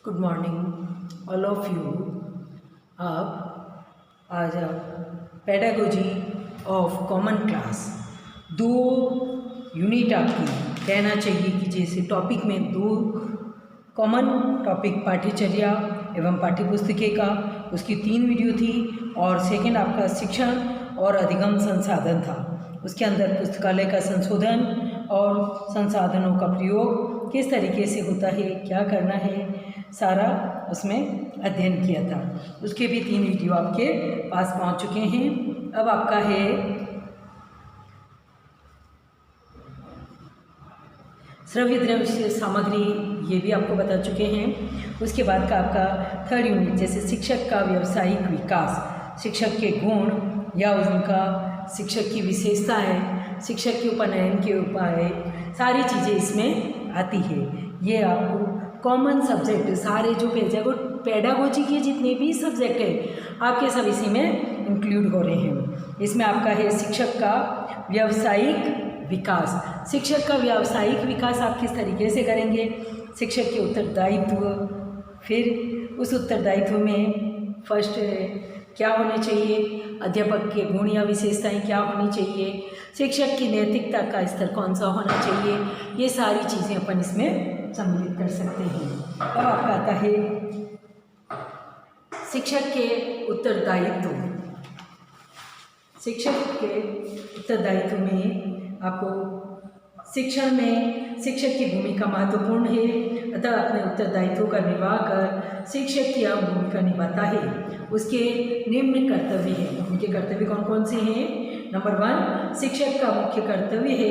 Good morning all of you. अब आज आप पेडागोजी ऑफ कॉमन क्लास दो यूनिट आपकी कहना चाहिए कि जैसे टॉपिक में दो कॉमन टॉपिक पाठ्यचर्या एवं पाठ्यपुस्तकें का उसकी 3 वीडियो थी और सेकंड आपका शिक्षण और अधिगम संसाधन था। उसके अंदर पुस्तकालय का संशोधन और संसाधनों का प्रयोग किस तरीके से होता है, क्या करना है, सारा उसमें अध्ययन किया था। उसके भी 3 वीडियो आपके पास पहुंच चुके हैं। अब आपका है श्रव्य दृश्य सामग्री, ये भी आपको बता चुके हैं। उसके बाद का आपका 3rd यूनिट जैसे शिक्षक का व्यावसायिक विकास, शिक्षक के गुण या उनका शिक्षक की विशेषता है, शिक्षक के उपनयन के उपाय, सारी चीज़ें इसमें आती है। ये आपको कॉमन सब्जेक्ट सारे जो पेडागोजी के जितने भी सब्जेक्ट हैं आपके सब इसी में इंक्लूड हो रहे हैं। इसमें आपका है शिक्षक का व्यावसायिक विकास। शिक्षक का व्यावसायिक विकास आप किस तरीके से करेंगे, शिक्षक के उत्तरदायित्व, फिर उस उत्तरदायित्व में फर्स्ट क्या होने चाहिए, अध्यापक के गुण या विशेषताएं क्या होनी चाहिए, शिक्षक की नैतिकता का स्तर कौन सा होना चाहिए, ये सारी चीज़ें अपन इसमें सम्मिलित कर सकते हैं। अब आपका आता है शिक्षक के उत्तरदायित्व। शिक्षक के उत्तरदायित्व में आपको शिक्षण में शिक्षक की भूमिका महत्वपूर्ण है, अतः अपने उत्तरदायित्व का निर्वाह कर शिक्षक की यह भूमिका निभाता है। उसके निम्न कर्तव्य हैं। उनके कर्तव्य कौन कौन से हैं? नंबर 1, शिक्षक का मुख्य कर्तव्य है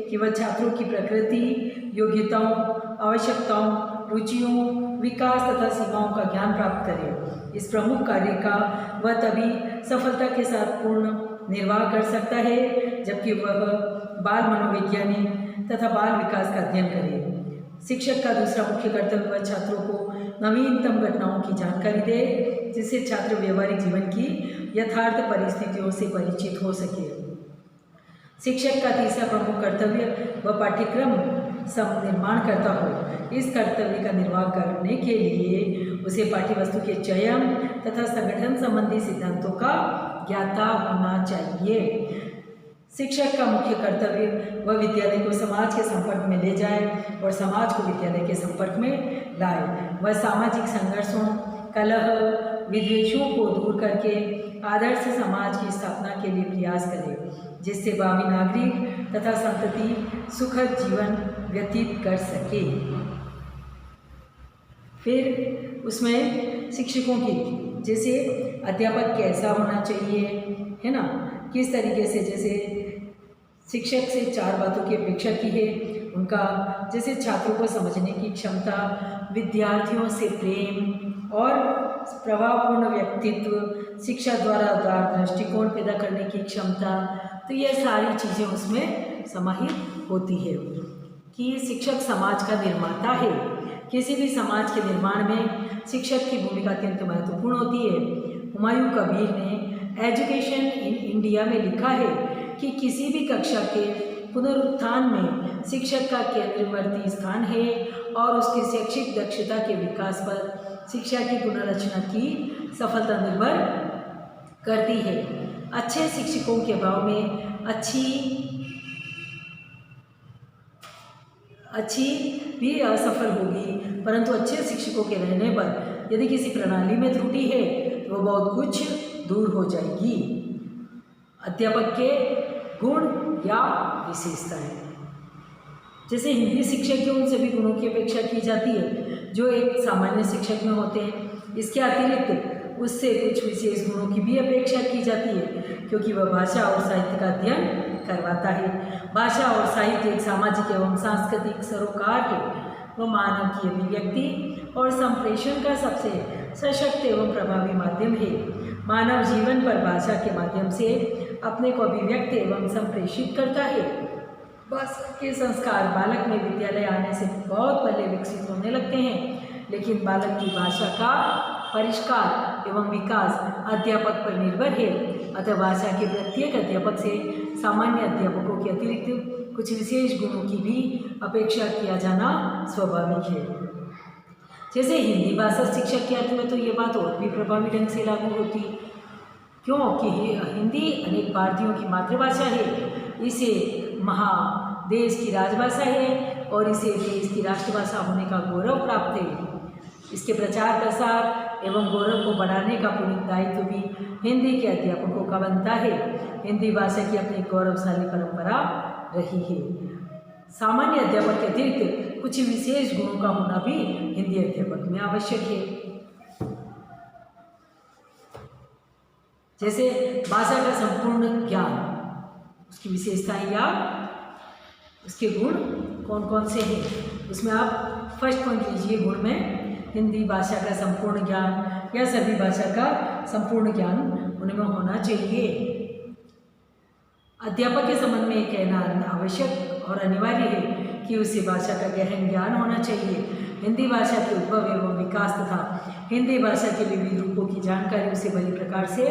कि वह छात्रों की प्रकृति, योग्यताओं, आवश्यकताओं, रुचियों, विकास तथा सीमाओं का ज्ञान प्राप्त करे। इस प्रमुख कार्य का वह तभी सफलता के साथ पूर्ण निर्वाह कर सकता है जबकि वह बाल मनोविज्ञानी तथा बाल विकास का अध्ययन करे। शिक्षक का दूसरा मुख्य कर्तव्य वह छात्रों को नवीनतम घटनाओं की जानकारी दे जिससे छात्र व्यवहारिक जीवन की यथार्थ परिस्थितियों से परिचित हो सके। शिक्षक का तीसरा प्रमुख कर्तव्य वह पाठ्यक्रम सब निर्माण करता हो। इस कर्तव्य का निर्वाह करने के लिए उसे पाठ्यवस्तु के चयन तथा संगठन संबंधी सिद्धांतों का ज्ञाता होना चाहिए। शिक्षक का मुख्य कर्तव्य वह विद्यालय को समाज के संपर्क में ले जाए और समाज को विद्यालय के संपर्क में लाए। वह सामाजिक संघर्षों, कलह, विद्वेषों को दूर करके आदर्श समाज की स्थापना के लिए प्रयास करे जिससे भावी नागरिक तथा संतति सुखद जीवन व्यतीत कर सके। फिर उसमें शिक्षकों की जैसे अध्यापक कैसा होना चाहिए, है ना, किस तरीके से, जैसे शिक्षक से 4 बातों की अपेक्षा की है। उनका जैसे छात्रों को समझने की क्षमता, विद्यार्थियों से प्रेम और प्रभावपूर्ण व्यक्तित्व, शिक्षा द्वारा उदार दृष्टिकोण पैदा करने की क्षमता, तो ये सारी चीज़ें उसमें समाहित होती है कि शिक्षक समाज का निर्माता है। किसी भी समाज के निर्माण में शिक्षक की भूमिका अत्यंत महत्वपूर्ण होती है। हुमायूं कबीर ने एजुकेशन इन इंडिया में लिखा है कि किसी भी कक्षा के पुनरुत्थान में शिक्षक का केंद्रवर्ती स्थान है और उसकी शैक्षिक दक्षता के विकास पर शिक्षा की पुनर्रचना की सफलता निर्भर करती है। अच्छे शिक्षकों के अभाव में अच्छी भी असफल होगी, परंतु अच्छे शिक्षकों के रहने पर यदि किसी प्रणाली में त्रुटि है तो वह बहुत कुछ दूर हो जाएगी। अध्यापक के गुण या विशेषताएं, जैसे हिंदी शिक्षक के उन सभी गुणों की अपेक्षा की जाती है जो एक सामान्य शिक्षक में होते हैं। इसके अतिरिक्त उससे कुछ विशेष गुणों की भी अपेक्षा की जाती है क्योंकि वह भाषा और साहित्य का अध्ययन करवाता है। भाषा और साहित्य एक सामाजिक एवं सांस्कृतिक सरोकार है। वह मानव की अभिव्यक्ति और संप्रेषण का सबसे सशक्त एवं प्रभावी माध्यम है। मानव जीवन पर भाषा के माध्यम से अपने को अभिव्यक्त एवं संप्रेषित करता है। भाषा के संस्कार बालक में विद्यालय आने से बहुत पहले विकसित होने लगते हैं, लेकिन बालक की भाषा का परिष्कार एवं विकास अध्यापक पर निर्भर है। अतः भाषा के प्रत्येक अध्यापक से सामान्य अध्यापकों के अतिरिक्त कुछ विशेष गुणों की भी अपेक्षा किया जाना स्वाभाविक है। जैसे हिंदी भाषा शिक्षक के अर्थ में तो ये बात और भी प्रभावी ढंग से लागू होती, क्योंकि हिंदी अनेक भारतीयों की मातृभाषा है, इसे महादेश की राजभाषा है और इसे देश की राष्ट्रभाषा होने का गौरव प्राप्त है। इसके प्रचार प्रसार एवं गौरव को बढ़ाने का पुनीत दायित्व भी हिंदी के अध्यापकों का बनता है। हिंदी भाषा की अपनी गौरवशाली परंपरा रही है। सामान्य अध्यापक के अतिरिक्त कुछ विशेष गुणों का होना भी हिंदी अध्यापक में आवश्यक है। जैसे भाषा का संपूर्ण ज्ञान, उसकी विशेषताएं या उसके गुण कौन कौन से हैं, उसमें आप फर्स्ट पॉइंट लीजिए। गुण में हिंदी भाषा का संपूर्ण ज्ञान या सभी भाषा का संपूर्ण ज्ञान उनमें होना चाहिए। अध्यापक के संबंध में कहना आवश्यक और अनिवार्य है कि उसे भाषा का गहन ज्ञान होना चाहिए। हिंदी भाषा के उद्भव एवं विकास तथा हिंदी भाषा के विविध रूपों की जानकारी उसे भली प्रकार से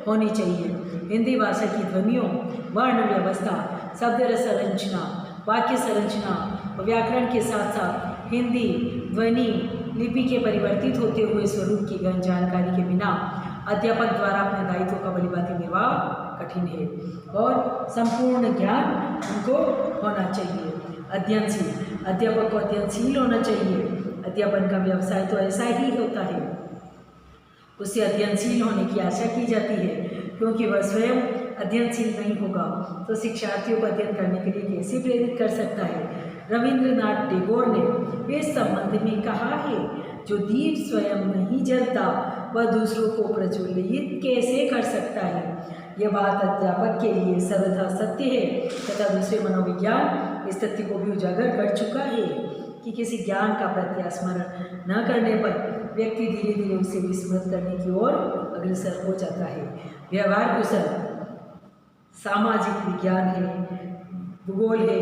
होनी चाहिए। हिंदी भाषा की ध्वनियों, वर्ण व्यवस्था, शब्द संरचना, वाक्य संरचना और व्याकरण के साथ साथ हिंदी ध्वनि लिपि के परिवर्तित होते हुए स्वरूप की गहन जानकारी के बिना अध्यापक द्वारा अपने दायित्व का भलीभांति निर्वाह कठिन है और संपूर्ण ज्ञान उनको होना चाहिए। अध्ययनशील, अध्यापक को अध्ययनशील होना चाहिए। अध्यापन का व्यवसाय तो ऐसा ही होता है, उससे अध्ययनशील होने की आशा की जाती है, क्योंकि वह स्वयं अध्ययनशील नहीं होगा तो शिक्षार्थियों को अध्ययन करने के लिए कैसे प्रेरित कर सकता है। रविंद्रनाथ टैगोर ने इस संबंध में कहा है, जो दीप स्वयं नहीं जलता वह दूसरों को प्रज्वलित कैसे कर सकता है। यह बात अध्यापक के लिए सर्वथा सत्य है तथा दूसरे मनोविज्ञान इस तथ्य को भी उजागर कर चुका है कि किसी ज्ञान का प्रत्यास्मरण न करने पर व्यक्ति धीरे धीरे उसे विस्मृत करने की ओर अग्रसर हो जाता है। व्यवहार कुशल सामाजिक विज्ञान है, भूगोल है,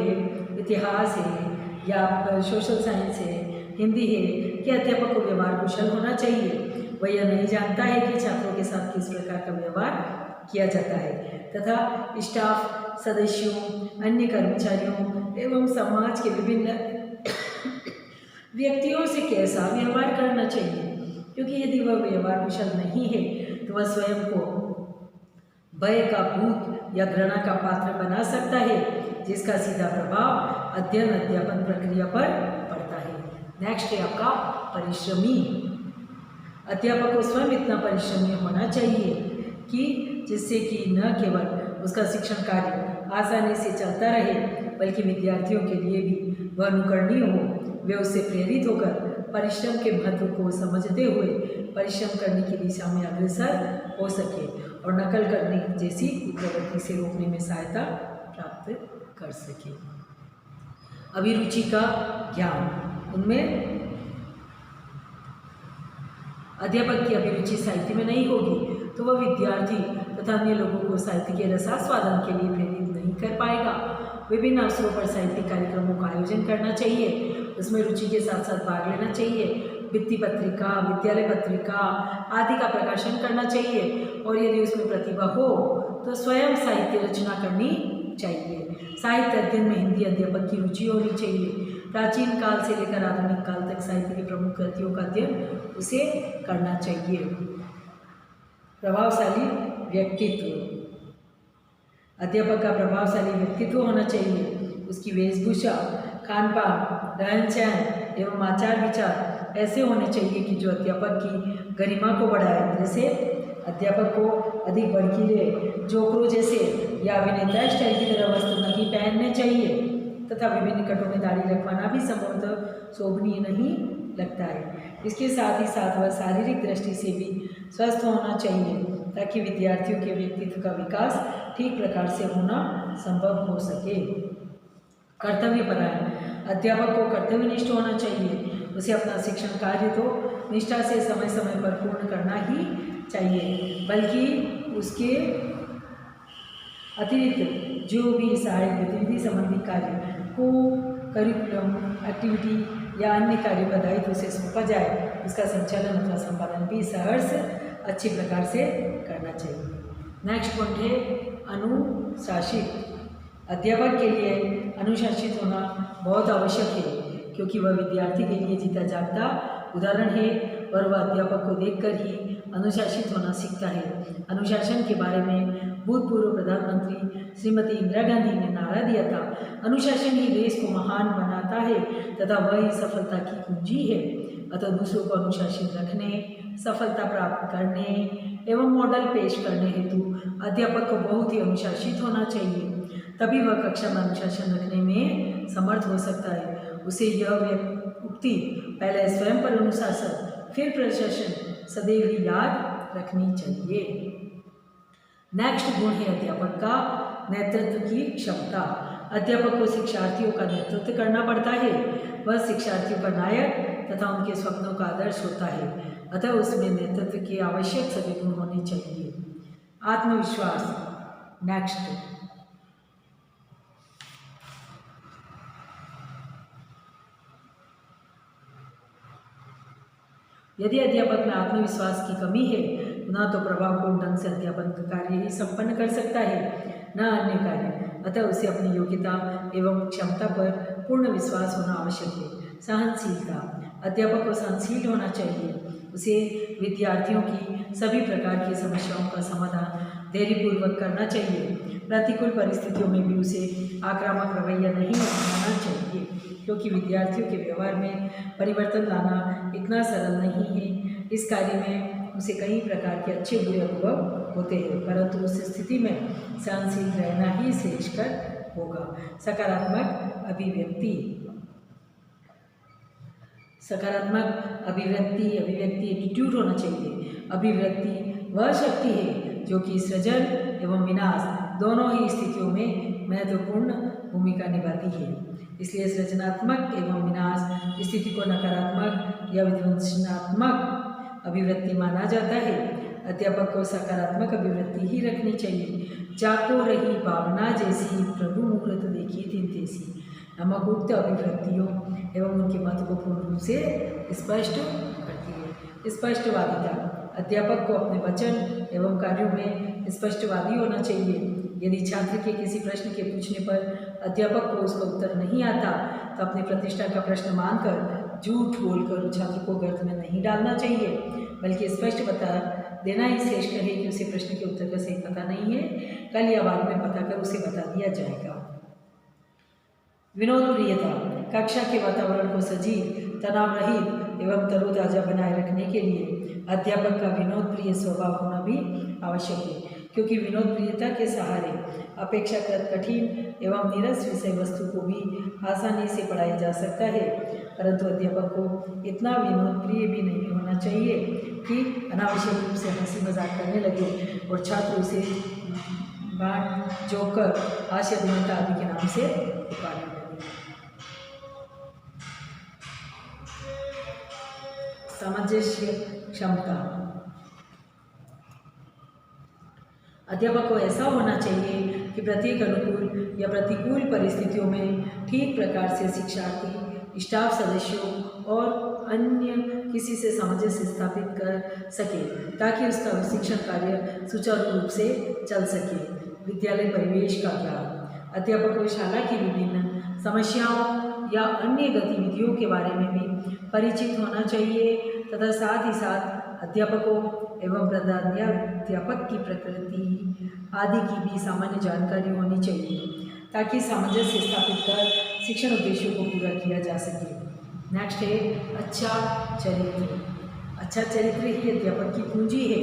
इतिहास है या सोशल साइंस है, हिंदी है कि अध्यापक को व्यवहार कुशल होना चाहिए। वह यह नहीं जानता है कि छात्रों के साथ किस प्रकार का व्यवहार किया जाता है तथा स्टाफ सदस्यों, अन्य कर्मचारियों एवं समाज के विभिन्न व्यक्तियों से कैसा व्यवहार करना चाहिए, क्योंकि यदि वह व्यवहार कुशल नहीं है तो वह स्वयं को भय का भूत या घृणा का पात्र बना सकता है, जिसका सीधा प्रभाव अध्ययन अध्यापन प्रक्रिया पर पड़ता है। नेक्स्ट है आपका परिश्रमी। अध्यापक को स्वयं इतना परिश्रमी होना चाहिए कि जिससे कि न केवल उसका शिक्षण कार्य आसानी से चलता रहे बल्कि विद्यार्थियों के लिए भी वह अनुकरणीय हो। वे उससे प्रेरित होकर परिश्रम के महत्व को समझते हुए परिश्रम करने की दिशा में अग्रसर हो सके और नकल करने जैसी प्रवृत्ति से रोकने में सहायता प्राप्त कर सके। अभिरुचि का ज्ञान, उनमें अध्यापक की अभिरुचि साहित्य में नहीं होगी तो वह विद्यार्थी तथा अन्य लोगों को साहित्य के रसास्वादन के लिए प्रेरित नहीं कर पाएगा। विभिन्न अवसरों पर साहित्यिक कार्यक्रमों का आयोजन करना चाहिए, उसमें रुचि के साथ साथ भाग लेना चाहिए। वृत्ति पत्रिका, विद्यालय पत्रिका आदि का प्रकाशन करना चाहिए और यदि उसमें प्रतिभा हो तो स्वयं साहित्य रचना करनी चाहिए। साहित्य अध्ययन में हिंदी अध्यापक की रुचि होनी चाहिए। प्राचीन काल से लेकर आधुनिक काल तक साहित्य की प्रमुख कृतियों का अध्ययन उसे करना चाहिए। प्रभावशाली व्यक्तित्व, अध्यापक का प्रभावशाली व्यक्तित्व होना चाहिए। उसकी वेशभूषा, खान पान, रहन सहन एवं आचार विचार ऐसे होने चाहिए कि जो अध्यापक की गरिमा को बढ़ाए। जैसे अध्यापक को अधिक भड़कीले जोकरों जैसे या अभिनेता स्टाइल की तरह वस्त्र नहीं पहनने चाहिए तथा विभिन्न कटों में दाढ़ी रखवाना भी संभवतः शोभनीय नहीं लगता है। इसके साथ ही साथ वह शारीरिक दृष्टि से भी स्वस्थ होना चाहिए ताकि विद्यार्थियों के व्यक्तित्व का विकास ठीक प्रकार से होना संभव हो सके। कर्तव्यपरायण, अध्यापक को कर्तव्यनिष्ठ होना चाहिए। उसे अपना शिक्षण कार्य तो निष्ठा से समय समय पर पूर्ण करना ही चाहिए, बल्कि उसके अतिरिक्त जो भी सहायक गतिविधि संबंधी कार्य को करिकुलम एक्टिविटी या अन्य कार्यों का दायित्व उसे सौंपा जाए, उसका संचालन अथवा संपादन भी सहर्ष अच्छी प्रकार से करना चाहिए। नेक्स्ट पॉइंट है अनुशासित। अध्यापक के लिए अनुशासित होना बहुत आवश्यक है, क्योंकि वह विद्यार्थी के लिए जीता जागता उदाहरण है और वह अध्यापक को देखकर ही अनुशासित होना सीखता है। अनुशासन के बारे में भूतपूर्व प्रधानमंत्री श्रीमती इंदिरा गांधी ने नारा दिया था, अनुशासन ही देश को महान बनाता है तथा वही सफलता की कुंजी है। अतः दूसरों को अनुशासित रखने, सफलता प्राप्त करने एवं मॉडल पेश करने हेतु अध्यापक को बहुत ही अनुशासित होना चाहिए, तभी वह कक्षा में अनुशासन रखने में समर्थ हो सकता है। उसे यह उक्ति पहले स्वयं पर अनुशासन फिर प्रशासन सदैव ही याद रखनी चाहिए। नेक्स्ट गुण है अध्यापक का नेतृत्व की क्षमता। अध्यापक को शिक्षार्थियों का नेतृत्व करना पड़ता है। वह शिक्षार्थियों का नायक तथा उनके स्वप्नों का आदर्श होता है, अतः उसमें नेतृत्व के आवश्यक सभी गुण होने चाहिए। आत्मविश्वास नेक्स्ट। यदि अध्यापक में आत्मविश्वास की कमी है, न तो प्रभावपूर्ण ढंग से अध्यापन का कार्य ही संपन्न कर सकता है, न अन्य कार्य। अतः उसे अपनी योग्यता एवं क्षमता पर पूर्ण विश्वास होना आवश्यक है। सहनशीलता, अध्यापक को सहनशील होना चाहिए। उसे विद्यार्थियों की सभी प्रकार की समस्याओं का समाधान धैर्यपूर्वक करना चाहिए। प्रतिकूल परिस्थितियों में भी उसे आक्रामक रवैया नहीं अपनाना चाहिए, क्योंकि विद्यार्थियों के व्यवहार में परिवर्तन लाना इतना सरल नहीं है। इस कार्य में उसे कई प्रकार के अच्छे बुरे अनुभव होते हैं, परंतु उस स्थिति में सहनशील रहना ही श्रेष्ठकर होगा। सकारात्मक अभिव्यक्ति, सकारात्मक अभिव्यक्ति एटीट्यूड होना चाहिए। अभिव्यक्ति वह शक्ति है जो कि सृजन एवं विनाश दोनों ही स्थितियों में महत्वपूर्ण भूमिका निभाती है। इसलिए सृजनात्मक एवं विनाश स्थिति को नकारात्मक या विध्वंसनात्मक अभिव्यक्ति माना जाता है। अध्यापक को सकारात्मक अभिव्यक्ति ही रखनी चाहिए। जाको रही भावना जैसी प्रभु मुहूर्त देखी तीन तेसी नमक उक्त अभिव्यक्तियों एवं उनके महत्व को पूर्ण रूप से स्पष्ट करती है। स्पष्टवादिता, अध्यापक को अपने वचन एवं कार्यों में स्पष्टवादी होना चाहिए। यदि छात्र के किसी प्रश्न के पूछने पर अध्यापक को उसका उत्तर नहीं आता तो अपनी प्रतिष्ठा का प्रश्न मानकर झूठ बोलकर छात्र को गर्त में नहीं डालना चाहिए, बल्कि स्पष्ट बता देना ही श्रेष्ठ है कि उसे प्रश्न के उत्तर का सही पता नहीं है, कल या बाद में पता कर उसे बता दिया जाएगा। विनोद प्रियता, कक्षा के वातावरण को सजीव, तनाव रहित एवं तरोताजा बनाए रखने के लिए अध्यापक का विनोद प्रिय स्वभाव होना भी आवश्यक है, क्योंकि विनोद प्रियता के सहारे अपेक्षाकृत कठिन एवं नीरस विषय वस्तु को भी आसानी से पढ़ाया जा सकता है। परंतु अध्यापक को इतना विनोद प्रिय भी नहीं होना चाहिए कि अनावश्यक रूप से हंसी मजाक करने लगे और छात्र उसे बांट जोकर हास्य अभिनेता आदि के नाम से पुकारने लगे। सामंजस्य क्षमता, अध्यापक को ऐसा होना चाहिए कि प्रत्येक अनुकूल या प्रतिकूल परिस्थितियों में ठीक प्रकार से शिक्षार्थी, स्टाफ सदस्यों और अन्य किसी से सामंजस्य स्थापित कर सके, ताकि उसका शिक्षण कार्य सुचारू रूप से चल सके। विद्यालय परिवेश का ज्ञान, अध्यापक को शाला की विभिन्न समस्याओं या अन्य गतिविधियों के बारे में भी परिचित होना चाहिए तथा साथ ही साथ अध्यापकों एवं प्रधानाध्यापक की प्रकृति आदि की भी सामान्य जानकारी होनी चाहिए, ताकि सामंजस्य स्थापित कर शिक्षण उद्देश्यों को पूरा किया जा सके। नेक्स्ट है अच्छा चरित्र। अच्छा चरित्र ही अध्यापक की पूंजी है।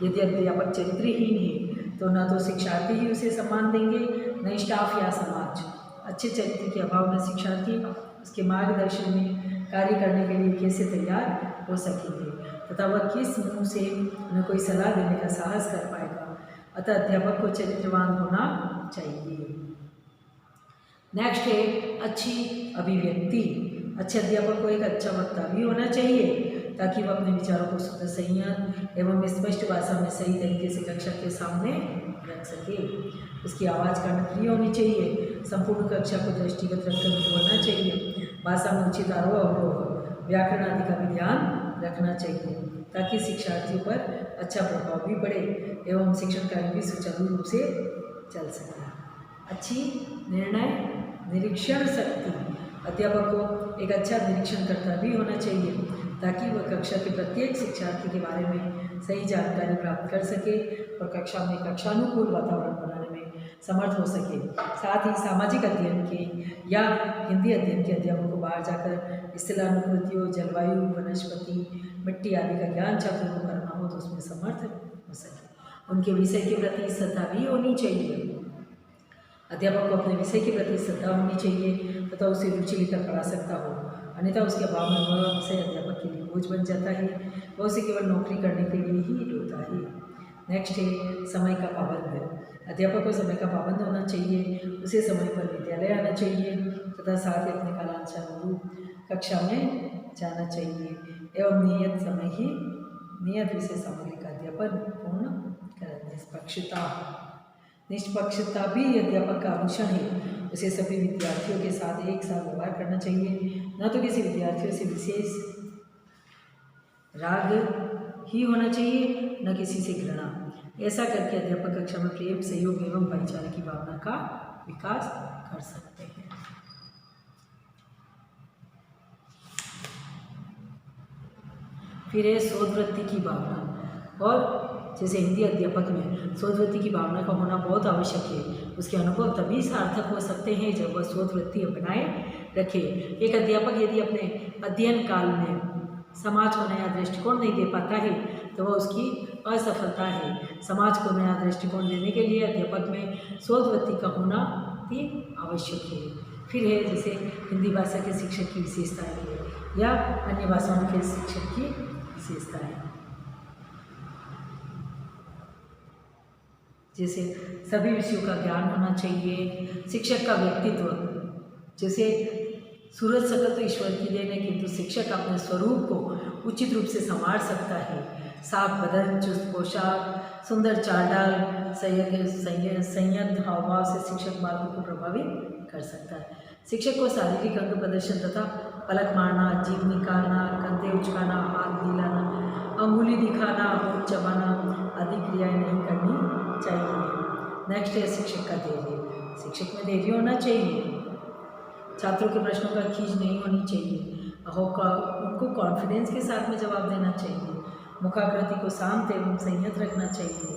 यदि अध्यापक चरित्रहीन है तो न तो शिक्षार्थी ही उसे सम्मान देंगे, न स्टाफ या समाज। अच्छे चरित्र के अभाव में शिक्षार्थी उसके मार्गदर्शन में कार्य करने के लिए कैसे तैयार हो सकेंगे तथा वह किस मुँह से उन्हें कोई सलाह देने का साहस कर पाएगा। अतः अध्यापक को चरित्रवान होना चाहिए। नेक्स्ट है अच्छी अभिव्यक्ति। अच्छे अध्यापक को एक अच्छा वक्ता भी होना चाहिए, ताकि वह अपने विचारों को शुद्ध, संयत एवं स्पष्ट भाषा में सही तरीके से कक्षा के सामने रख सके। उसकी आवाज़ कर्णप्रिय होनी चाहिए। संपूर्ण कक्षा को दृष्टिगत रखकर बोलना चाहिए। भाषा में उचित आरोह अवरोह, व्याकरण आदि का भी ध्यान रखना चाहिए, ताकि शिक्षार्थियों पर अच्छा प्रभाव भी पड़े एवं शिक्षण कार्य भी सुचारू रूप से चल सके। अच्छी निर्णय निरीक्षण शक्ति। अध्यापक को एक अच्छा निरीक्षणकर्ता भी होना चाहिए, ताकि वह कक्षा के प्रत्येक शिक्षार्थी के बारे में सही जानकारी प्राप्त कर सके और कक्षा में कक्षानुकूल वातावरण बनाने में समर्थ हो सके। साथ ही सामाजिक अध्ययन के या हिंदी अध्ययन के अध्यापकों को बाहर जाकर स्थलानुकृतियों, जलवायु, वनस्पति, मिट्टी आदि का ज्ञान छात्रों को करना हो तो उसमें समर्थ हो सके। उनके विषय के प्रति श्रद्धा भी होनी चाहिए। अध्यापक को अपने विषय के प्रति श्रद्धा होनी चाहिए तथा उसे रुचि लेकर पढ़ा सकता हो, अन्यथा उसके अभाव में वह विषय अध्यापक के लिए बोझ बन जाता है। वह उसे केवल नौकरी करने के लिए ही होता है। नेक्स्ट है समय का पाबंद। अध्यापक को समय का पाबंद होना चाहिए, उसे समय पर विद्यालय आना चाहिए तथा साथ ही अपने कालानुरूप कक्षा में जाना चाहिए एवं नियत समय ही नियत विषय सामग्री का अध्यापन पूर्ण करें। निष्पक्षता भी अध्यापक का आभूषण है। उसे सभी विद्यार्थियों के साथ एक साथ व्यवहार करना चाहिए, न तो किसी विद्यार्थियों से विशेष राग ही होना चाहिए न किसी से घृणा। ऐसा करके अध्यापक कक्षा में प्रेम, सहयोग एवं भाईचारे की भावना का विकास कर सकते हैं। फिर है शोधवृत्ति की भावना। और जैसे हिंदी अध्यापक में शोधवृत्ति की भावना का होना बहुत आवश्यक है। उसके अनुभव तभी सार्थक हो सकते हैं जब वह शोधवृत्ति अपनाए रखे। एक अध्यापक यदि अपने अध्ययन काल में समाज को नया दृष्टिकोण नहीं दे पाता है तो वह उसकी असफलता है। समाज को नया दृष्टिकोण देने के लिए अध्यापक में शोधवृत्ति का होना भी आवश्यक है। फिर है जैसे हिंदी भाषा के शिक्षक की विशेषताएं है या अन्य भाषाओं के शिक्षक की विशेषताएं। जैसे सभी विषयों का ज्ञान होना चाहिए। शिक्षक का व्यक्तित्व, जैसे सूरज सकल तो ईश्वर की देन है, किंतु शिक्षक अपने स्वरूप को उचित रूप से संवार सकता है। साफ बदन, चुस्त पोशाक, सुंदर चाल ढाल, संयत हावभाव से शिक्षक बालकों को प्रभावित कर सकता है। शिक्षक को शारीरिक अंग प्रदर्शन तथा पलक मारना, जीभ निकालना, कंधे उचकाना, हाथ हिलाना, अंगुली दिखाना, होंठ चबाना आदि क्रियाएं नहीं करनी चाहिए। नेक्स्ट है शिक्षक का धैर्य। शिक्षक में धैर्य होना चाहिए। छात्रों के प्रश्नों का खींच नहीं होनी चाहिए। उनको कॉन्फिडेंस के साथ में जवाब देना चाहिए। मुखाकृति को शांत एवं संयत रखना चाहिए।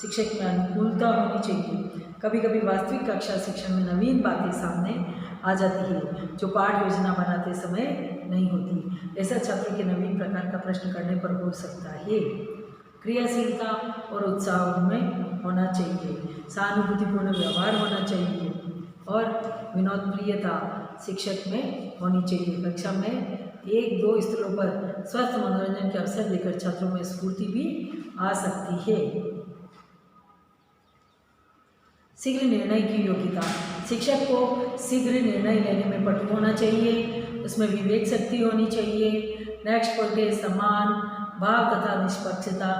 शिक्षक में अनुकूलता होनी चाहिए। कभी कभी वास्तविक कक्षा शिक्षण में नवीन बातें सामने आ जाती है जो पाठ योजना बनाते समय नहीं होती। ऐसा छात्रों के नवीन प्रकार का प्रश्न करने पर हो सकता है। क्रियाशीलता और उत्साह उनमें होना चाहिए। सहानुभूतिपूर्ण व्यवहार होना चाहिए और विनोदप्रियता शिक्षक में होनी चाहिए। कक्षा में 1-2 स्तरों पर स्वस्थ मनोरंजन के अवसर देकर छात्रों में स्फूर्ति भी आ सकती है। शीघ्र निर्णय की योग्यता। शिक्षक को शीघ्र निर्णय लेने में पटु होना चाहिए, उसमें विवेक शक्ति होनी चाहिए। नेक्स्ट पॉइंट है समान भाव तथा निष्पक्षता।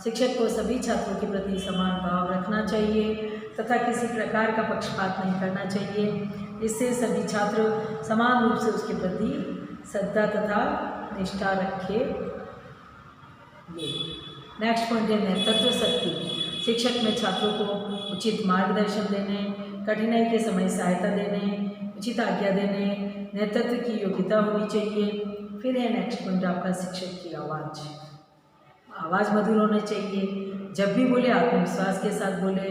शिक्षक को सभी छात्रों के प्रति समान भाव रखना चाहिए तथा किसी प्रकार का पक्षपात नहीं करना चाहिए। इससे सभी छात्र समान रूप से उसके प्रति श्रद्धा तथा निष्ठा रखेंगे। नेक्स्ट पॉइंट है नेतृत्व शक्ति। शिक्षक में छात्रों को उचित मार्गदर्शन देने, कठिनाई के समय सहायता देने, उचित आज्ञा देने, नेतृत्व की योग्यता होनी चाहिए। फिर है नेक्स्ट पॉइंट आपका शिक्षक की आवाज़ मधुर होनी चाहिए। जब भी बोले आत्मविश्वास के साथ बोले।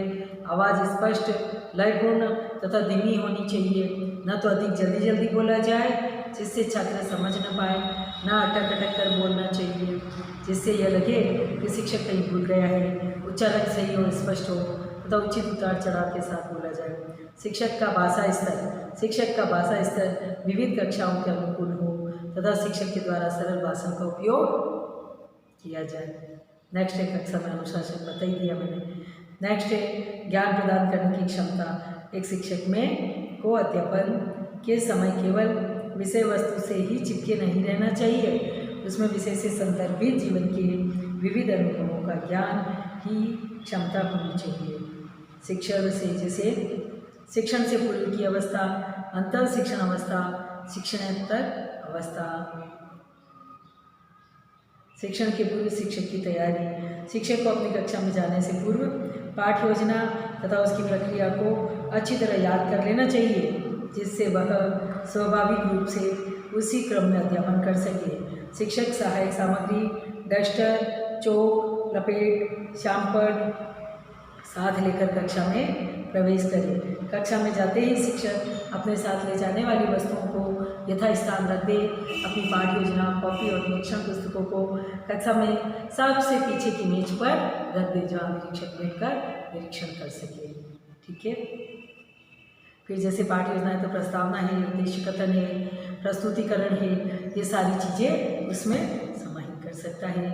आवाज़ स्पष्ट, लयपूर्ण तथा धीमी होनी चाहिए। न तो अधिक जल्दी बोला जाए जिससे छात्र समझ न पाए, न अटक कर बोलना चाहिए जिससे यह लगे कि शिक्षक कहीं भूल गया है। उच्चारण सही हो, स्पष्ट हो तथा उचित उतार चढ़ाव के साथ बोला जाए। शिक्षक का भाषा स्तर विविध कक्षाओं के अनुकूल हो तथा शिक्षक के द्वारा सरल भाषा का उपयोग किया जाए। नेक्स्ट है कक्षा में अनुशासन, बता ही दिया मैंने। नेक्स्ट है ज्ञान प्रदान करने की क्षमता। एक शिक्षक में को अध्यापन के समय केवल विषय वस्तु से ही चिपके नहीं रहना चाहिए, उसमें विषय से संदर्भित जीवन के विविध अनुभवों का ज्ञान ही क्षमता होनी चाहिए। शिक्षण से पूर्व की अवस्था, अंतर शिक्षण अवस्था, शिक्षणोत्तर अवस्था। शिक्षण के पूर्व शिक्षक की तैयारी। शिक्षक को अपनी कक्षा में जाने से पूर्व पाठ योजना तथा उसकी प्रक्रिया को अच्छी तरह याद कर लेना चाहिए जिससे वह स्वाभाविक रूप से उसी क्रम में अध्यापन कर सके। शिक्षक सहायक सामग्री, डस्टर, चौक, लपेट, शामपट साथ लेकर कक्षा में प्रवेश करें। कक्षा में जाते ही शिक्षक अपने साथ ले जाने वाली वस्तुओं को यथास्थान रख दे। अपनी पाठ योजना, कॉपी और निरीक्षण पुस्तकों को कक्षा में सबसे पीछे की मेज पर रख दे, जहाँ निरीक्षक बैठकर निरीक्षण कर सके। ठीक है। फिर जैसे पाठ योजना है तो प्रस्तावना है, उद्देश्य कथन है, प्रस्तुतिकरण है, ये सारी चीज़ें उसमें समाहित कर सकता है।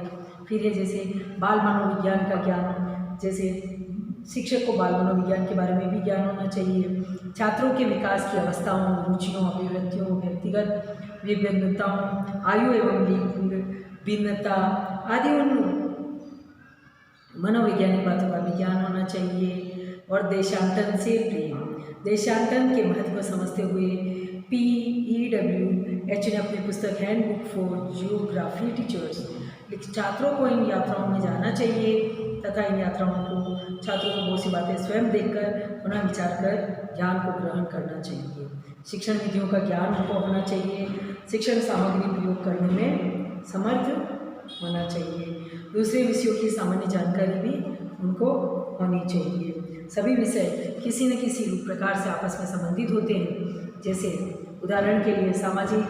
फिर है जैसे बाल मनोविज्ञान का ज्ञान, जैसे शिक्षक को बाल मनोविज्ञान के बारे में भी ज्ञान होना चाहिए। छात्रों के विकास की अवस्थाओं, रुचियों, अभिव्यक्तियों, व्यक्तिगत विभिन्नताओं, आयु एवं लिंग भिन्नता आदि उन मनोवैज्ञानिक बातों का भी ज्ञान होना चाहिए। और देशांतरण से प्रेम, देशांतरण के महत्व को समझते हुए PEWH ने अपनी पुस्तक हैंडबुक फॉर जियोग्राफी टीचर्स छात्रों को इन यात्राओं में जाना चाहिए तथा इन यात्राओं को छात्रों को बहुत सी बातें स्वयं देखकर पुनः विचार कर ज्ञान को ग्रहण करना चाहिए। शिक्षण विधियों का ज्ञान उनको होना चाहिए। शिक्षण सामग्री प्रयोग करने में समर्थ होना चाहिए। दूसरे विषयों की सामान्य जानकारी भी उनको होनी चाहिए। सभी विषय किसी न किसी प्रकार से आपस में संबंधित होते हैं। जैसे उदाहरण के लिए सामाजिक,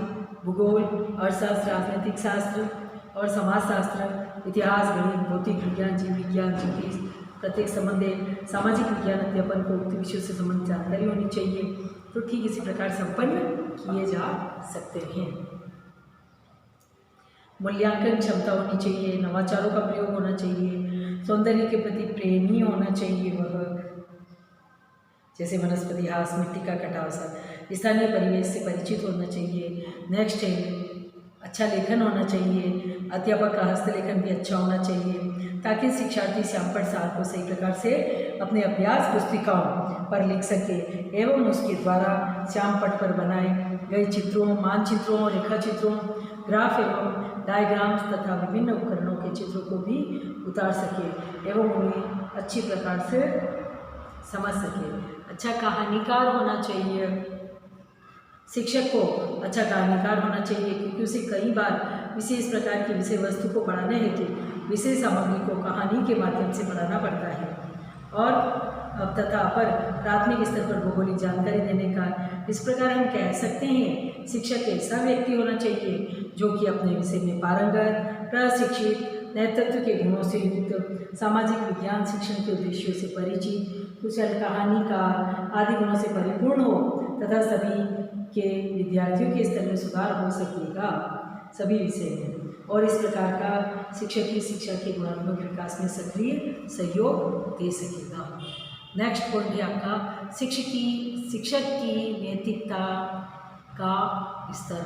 भूगोल, अर्थशास्त्र, राजनीतिक शास्त्र और समाजशास्त्र, इतिहास, गणित, भौतिक विज्ञान, जीव विज्ञान, ज्योतिष, प्रत्येक संबंधी सामाजिक विज्ञान अध्यापन को उक्त विषयों से संबंधित जानकारी होनी चाहिए। तो ठीक इसी प्रकार संपन्न किए जा सकते हैं। मूल्यांकन क्षमता होनी चाहिए, नवाचारों का प्रयोग होना चाहिए, सौंदर्य के प्रति प्रेमी होना चाहिए, वह जैसे वनस्पति हास, मिट्टी का कटाव, स्थानीय परिवेश से परिचित होना चाहिए। नेक्स्ट है अच्छा लेखन होना चाहिए। अध्यापक का हस्तलेखन भी अच्छा होना चाहिए ताकि शिक्षार्थी श्यामपट सार को सही प्रकार से अपने अभ्यास पुस्तिकाओं पर लिख सके एवं उसके द्वारा श्यामपट पर बनाए गए चित्रों, मानचित्रों, रेखाचित्रों, ग्राफ एवं डायग्राम्स तथा विभिन्न उपकरणों के चित्रों को भी उतार सके एवं उन्हें अच्छी प्रकार से समझ सके। अच्छा कहानीकार होना चाहिए। शिक्षक को अच्छा कहानीकार होना चाहिए क्योंकि उसे कई बार विशेष प्रकार की विषय वस्तु को पढ़ाने हेतु विषय सामग्री को कहानी के माध्यम से पढ़ाना पड़ता है। और अब तथा पर प्राथमिक स्तर पर भौगोलिक जानकारी देने का इस प्रकार हम कह सकते हैं शिक्षक ऐसा व्यक्ति होना चाहिए जो कि अपने विषय में पारंगत, प्रशिक्षित, नेतृत्व के गुणों से युक्त, सामाजिक विज्ञान शिक्षण के उद्देश्यों से परिचित, कुशल कहानीकार आदि गुणों से परिपूर्ण हो तथा सभी के विद्यार्थियों के स्तर में सुधार हो सकेगा सभी विषय में और इस प्रकार का शिक्षक की शिक्षा के गुणात्मक विकास में सक्रिय सहयोग दे सकेगा। नेक्स्ट पॉइंट है आपका शिक्षक की नैतिकता का स्तर।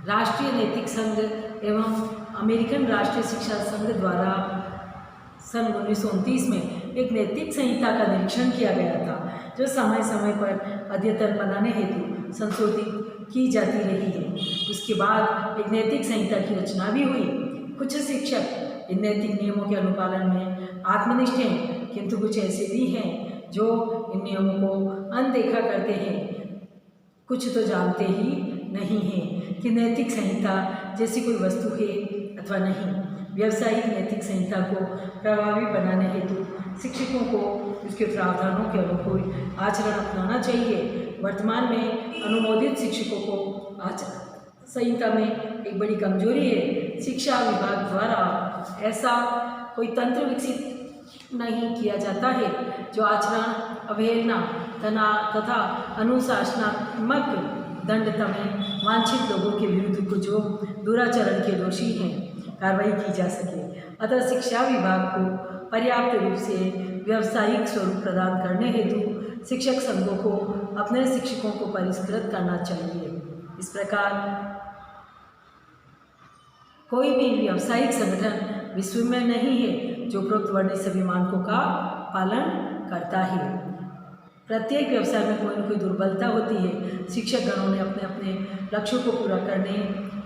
राष्ट्रीय नैतिक संघ एवं अमेरिकन राष्ट्रीय शिक्षा संघ द्वारा सन 1929 में एक नैतिक संहिता का निरीक्षण किया गया था जो समय समय पर अद्यतन बनाने हेतु संशोधित की जाती रही है। उसके बाद एक नैतिक संहिता की रचना भी हुई। कुछ शिक्षक इन नैतिक नियमों के अनुपालन में आत्मनिष्ठ हैं किंतु कुछ ऐसे भी हैं जो इन नियमों को अनदेखा करते हैं। कुछ तो जानते ही नहीं हैं कि नैतिक संहिता जैसी कोई वस्तु है अथवा नहीं। व्यावसायिक नैतिक संहिता को प्रभावी बनाने हेतु शिक्षकों को उसके प्रावधानों के अनुकूल आचरण अपनाना चाहिए। वर्तमान में अनुमोदित शिक्षकों को आचरण संहिता में एक बड़ी कमजोरी है। शिक्षा विभाग द्वारा ऐसा कोई तंत्र विकसित नहीं किया जाता है जो आचरण, अवहेलना तथा अनुशासनात्मक दंडता में वांछित लोगों के विरुद्ध को जो दुराचरण के दोषी हैं कार्रवाई की जा सके। अतः शिक्षा विभाग को पर्याप्त रूप से व्यावसायिक स्वरूप प्रदान करने हेतु शिक्षक संघों को अपने शिक्षकों को परिष्कृत करना चाहिए। इस प्रकार कोई भी व्यावसायिक संगठन विश्व में नहीं है जो उपरोक्त वर्णित सभी मानकों का पालन करता है। प्रत्येक व्यवसाय में कोई न कोई दुर्बलता होती है। शिक्षक गणों ने अपने अपने लक्ष्यों को पूरा करने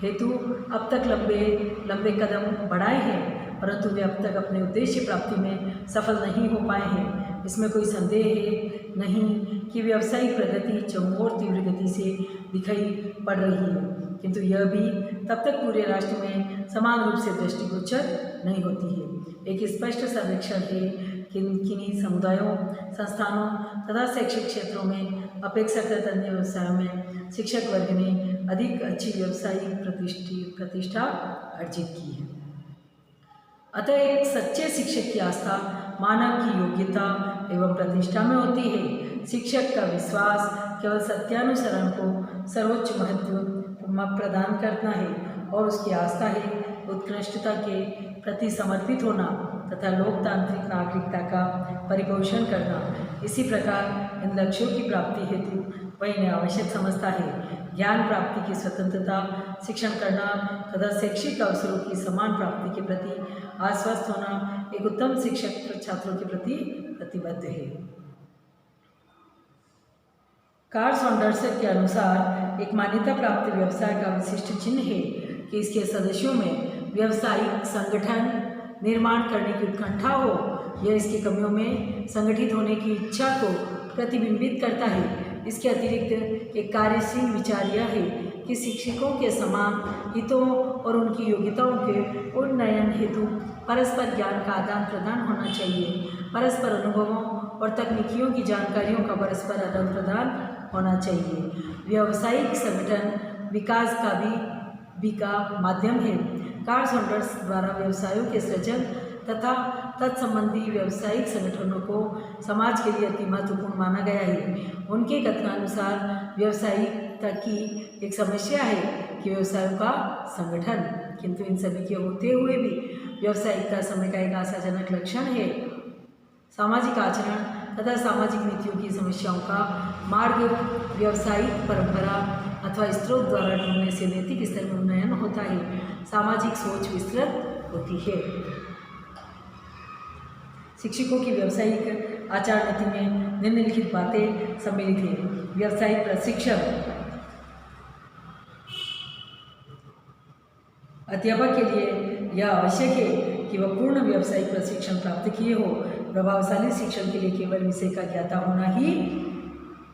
हेतु अब तक लंबे कदम बढ़ाए हैं परंतु वे अब तक अपने उद्देश्य प्राप्ति में सफल नहीं हो पाए हैं। इसमें कोई संदेह नहीं कि व्यावसायिक प्रगति चौमुखी तीव्र गति से दिखाई पड़ रही है किंतु यह भी तब तक पूरे राष्ट्र में समान रूप से दृष्टिगोचर नहीं होती है। एक स्पष्ट सर्वेक्षण है कि किन्हीं समुदायों, संस्थानों तथा शैक्षिक क्षेत्रों में अपेक्षाकृत अन्य व्यवसायों में शिक्षक वर्ग ने अधिक अच्छी व्यावसायिक प्रतिष्ठा अर्जित की है। अतः एक सच्चे शिक्षक की आस्था मानव की योग्यता एवं प्रतिष्ठा में होती है। शिक्षक का विश्वास केवल सत्यानुसरण को सर्वोच्च महत्व प्रदान करना है और उसकी आस्था है उत्कृष्टता के प्रति समर्पित होना तथा लोकतांत्रिक नागरिकता का परिपोषण करना। इसी प्रकार इन लक्ष्यों की प्राप्ति हेतु वह इन्हें आवश्यक समझता है। ज्ञान प्राप्ति की स्वतंत्रता, शिक्षण करना तथा शैक्षिक अवसरों की समान प्राप्ति के प्रति आश्वस्त होना एक उत्तम शिक्षक छात्रों के प्रति प्रतिबद्ध है। कार्ल सॉन्डर्स के अनुसार एक मान्यता प्राप्त व्यवसाय का विशिष्ट चिन्ह है कि इसके सदस्यों में व्यावसायिक संगठन निर्माण करने की उत्कंठा हो। यह इसकी कमियों में संगठित होने की इच्छा को प्रतिबिंबित करता है। इसके अतिरिक्त एक कार्यशील विचार यह है कि शिक्षकों के समान हितों और उनकी योग्यताओं के उन्नयन हेतु परस्पर ज्ञान का आदान प्रदान होना चाहिए। परस्पर अनुभवों और तकनीकियों की जानकारियों का परस्पर आदान प्रदान होना चाहिए। व्यावसायिक संगठन विकास का माध्यम है। कार्ल सॉन्डर्स द्वारा व्यवसायों के सृजन तथा तत्संबंधी व्यवसायिक संगठनों को समाज के लिए अति महत्वपूर्ण माना गया है। उनके कथनानुसार व्यावसायिकता की एक समस्या है कि व्यवसायों का संगठन, किंतु इन सभी के होते हुए भी व्यावसायिकता समय का एक आशाजनक लक्षण है। सामाजिक आचरण तथा सामाजिक नीतियों की समस्याओं का मार्ग व्यावसायिक परंपरा अथवा स्रोत द्वारा ढूंढने से नैतिक स्तर में उन्नयन होता है। सामाजिक सोच विस्तृत होती है। शिक्षकों की व्यावसायिक आचार नीति में निम्नलिखित बातें सम्मिलित हैं। व्यावसायिक प्रशिक्षण, अध्यापक के लिए यह आवश्यक है कि वह पूर्ण व्यावसायिक प्रशिक्षण प्राप्त किए हो। प्रभावशाली शिक्षण के लिए केवल विषय का ज्ञाता होना ही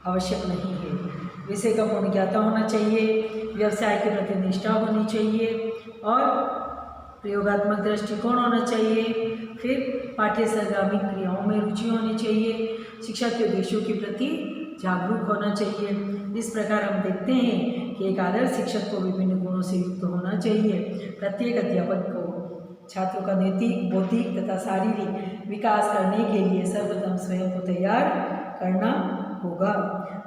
आवश्यक नहीं है। विषय का पूर्ण ज्ञाता होना चाहिए, व्यवसाय के प्रति निष्ठा होनी चाहिए और प्रयोगात्मक दृष्टिकोण होना चाहिए। फिर पाठ्य सरगर्मी क्रियाओं में रुचि होनी चाहिए। शिक्षा के उद्देश्यों के प्रति जागरूक होना चाहिए। इस प्रकार हम देखते हैं कि एक आदर्श शिक्षक को विभिन्न गुणों से युक्त होना चाहिए। प्रत्येक अध्यापक को छात्रों का नैतिक, बौद्धिक तथा शारीरिक विकास करने के लिए सर्वप्रथम स्वयं को तैयार करना होगा।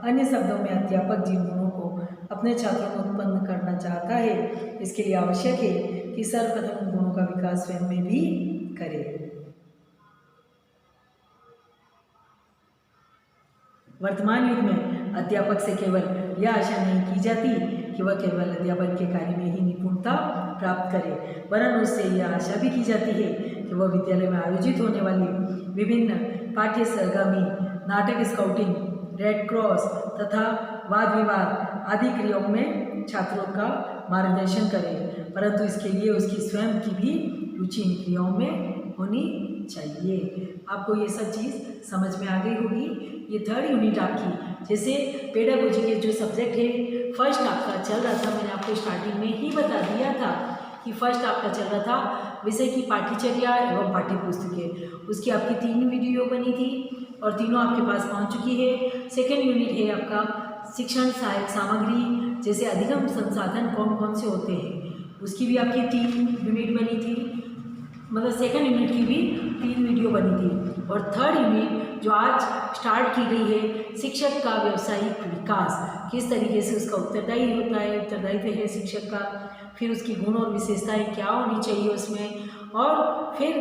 अन्य शब्दों में अध्यापक जिन गुणों को अपने छात्रों में उत्पन्न करना चाहता है, इसके लिए आवश्यक है कि सर्वप्रथम गुणों का विकास स्वयं में भी करे। वर्तमान युग में अध्यापक से केवल यह आशा नहीं की जाती कि वह केवल अध्यापन के कार्य में ही निपुणता प्राप्त करे, वरन उससे यह आशा भी की जाती है कि वह विद्यालय में आयोजित होने वाली विभिन्न पाठ्य सरगर्मी, नाटक, स्काउटिंग, रेड क्रॉस तथा वाद विवाद आदि क्रियाओं में छात्रों का मार्गदर्शन करे। परंतु इसके लिए उसकी स्वयं की भी रुचि इन क्रियाओं में होनी चाहिए। आपको ये सब चीज़ समझ में आ गई होगी। ये 3rd यूनिट आपकी, जैसे पेडागोजी के जो सब्जेक्ट है, फर्स्ट आपका चल रहा था, मैंने आपको स्टार्टिंग में ही बता दिया था कि फर्स्ट आपका चल रहा था विषय की पाठ्यचर्या एवं पाठ्य पुस्तकें। उसकी आपकी 3 वीडियो बनी थी और तीनों आपके पास पहुंच चुकी है। सेकेंड यूनिट है आपका शिक्षण सहायक सामग्री, जैसे अधिगम संसाधन कौन कौन से होते हैं, उसकी भी आपकी 3 यूनिट बनी थी। मतलब सेकेंड यूनिट की भी 3 वीडियो बनी थी। और 3rd यूनिट जो आज स्टार्ट की गई है, शिक्षक का व्यावसायिक विकास, किस तरीके से उसका उत्तरदायी होता है, उत्तरदायित्व है शिक्षक का, फिर उसकी गुण और विशेषताएं क्या होनी चाहिए उसमें, और फिर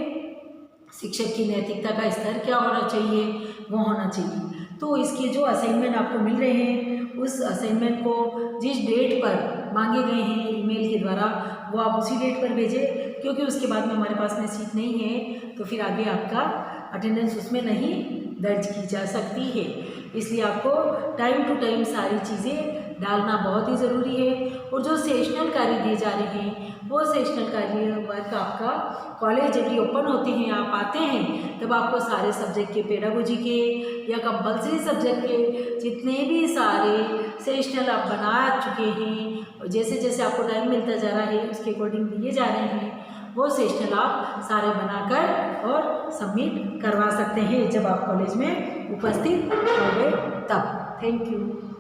शिक्षक की नैतिकता का स्तर क्या होना चाहिए, वो होना चाहिए। तो इसके जो असाइनमेंट आपको मिल रहे हैं, उस असाइनमेंट को जिस डेट पर मांगे गए हैं ईमेल के द्वारा, वो आप उसी डेट पर भेजें, क्योंकि उसके बाद में हमारे पास में सीट नहीं है तो फिर आगे आपका अटेंडेंस उसमें नहीं दर्ज की जा सकती है। इसलिए आपको टाइम टू टाइम सारी चीज़ें डालना बहुत ही ज़रूरी है। और जो सेशनल कार्य दिए जा रहे हैं, वो सेशनल कार्य वर्क आपका कॉलेज जब भी ओपन होते हैं, आप आते हैं, तब आपको सारे सब्जेक्ट के, पेडागोजी के या कंपल्सरी सब्जेक्ट के जितने भी सारे सेशनल आप बना चुके हैं, और जैसे जैसे आपको टाइम मिलता जा रहा है उसके अकॉर्डिंग दिए जा रहे हैं, वो सेशनल आप सारे बनाकर और सबमिट करवा सकते हैं जब आप कॉलेज में उपस्थित होंगे तब। Thank you.